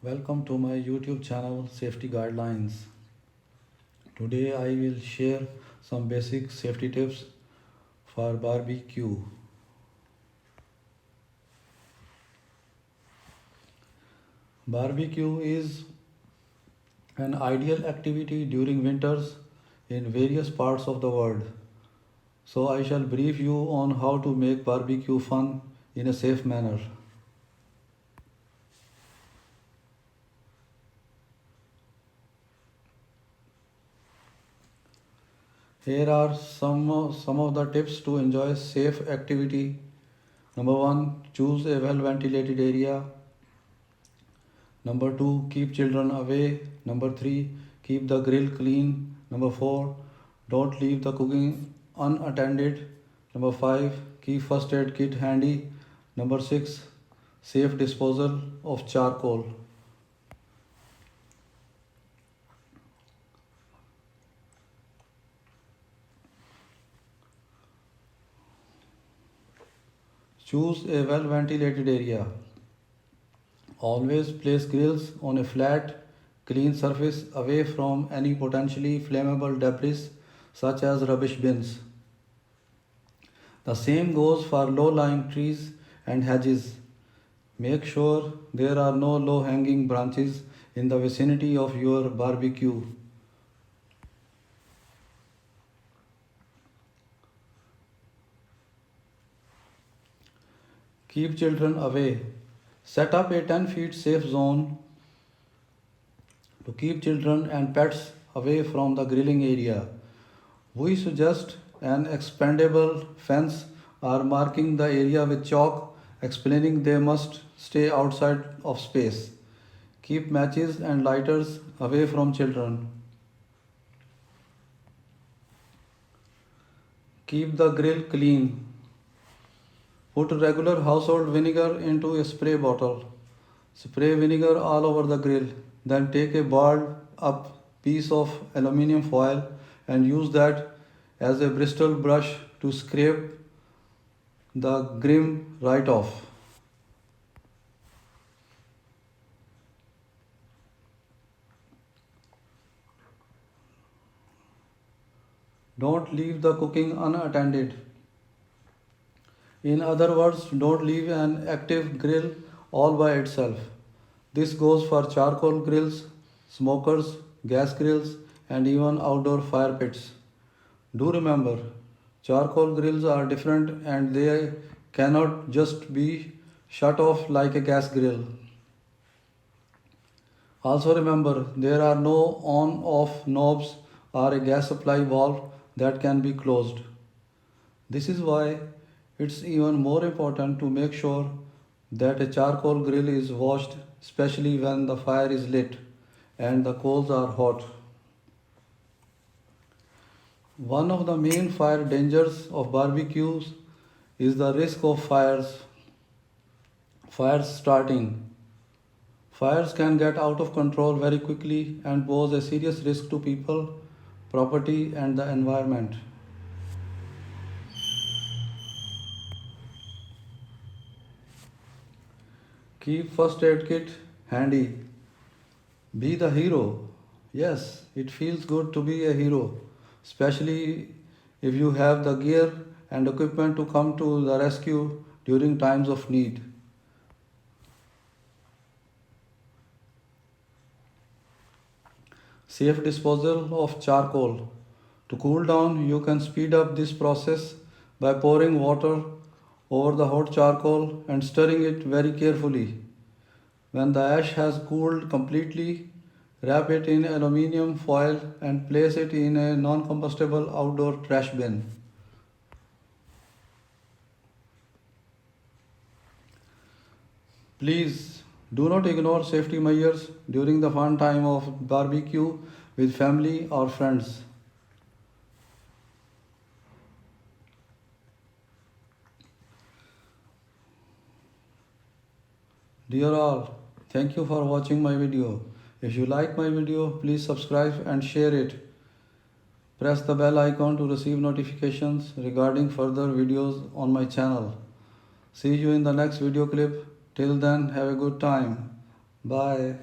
Welcome to my YouTube channel Safety Guidelines. Today I will share some basic safety tips for barbecue. Barbecue is an ideal activity during winters in various parts of the world. So I shall brief you on how to make barbecue fun in a safe manner. Here are some of the tips to enjoy safe activity. Number 1, choose a well ventilated area. Number 2, keep children away. Number 3, keep the grill clean. Number 4, don't leave the cooking unattended. Number 5, keep first aid kit handy. Number 6, safe disposal of charcoal. Choose a well ventilated area. Always place grills on a flat, clean surface away from any potentially flammable debris such as rubbish bins. The same goes for low-lying trees and hedges. Make sure there are no low-hanging branches in the vicinity of your barbecue. Keep children away. Set up a 10 feet safe zone to keep children and pets away from the grilling area. We suggest an expandable fence or marking the area with chalk, explaining they must stay outside of space. Keep matches and lighters away from children. Keep the grill clean. Put regular household vinegar into a spray bottle. Spray vinegar all over the grill. Then take a balled up piece of aluminium foil and use that as a bristle brush to scrape the grime right off. Don't leave the cooking unattended. In other words, don't leave an active grill all by itself. This goes for charcoal grills, smokers, gas grills, and even outdoor fire pits. Do remember, charcoal grills are different and they cannot just be shut off like a gas grill. Also remember, there are no on-off knobs or a gas supply valve that can be closed. This is why it's even more important to make sure that a charcoal grill is washed, especially when the fire is lit and the coals are hot. One of the main fire dangers of barbecues is the risk of fires starting. Fires can get out of control very quickly and pose a serious risk to people, property, and the environment. Keep first aid kit handy. Be the hero. Yes, it feels good to be a hero, especially if you have the gear and equipment to come to the rescue during times of need. Safe disposal of charcoal. To cool down, you can speed up this process by pouring water over the hot charcoal and stirring it very carefully. When the ash has cooled completely, wrap it in aluminium foil and place it in a non-combustible outdoor trash bin. Please do not ignore safety measures during the fun time of barbecue with family or friends. Dear all, thank you for watching my video. If you like my video, please subscribe and share it. Press the bell icon to receive notifications regarding further videos on my channel. See you in the next video clip. Till then, have a good time. Bye.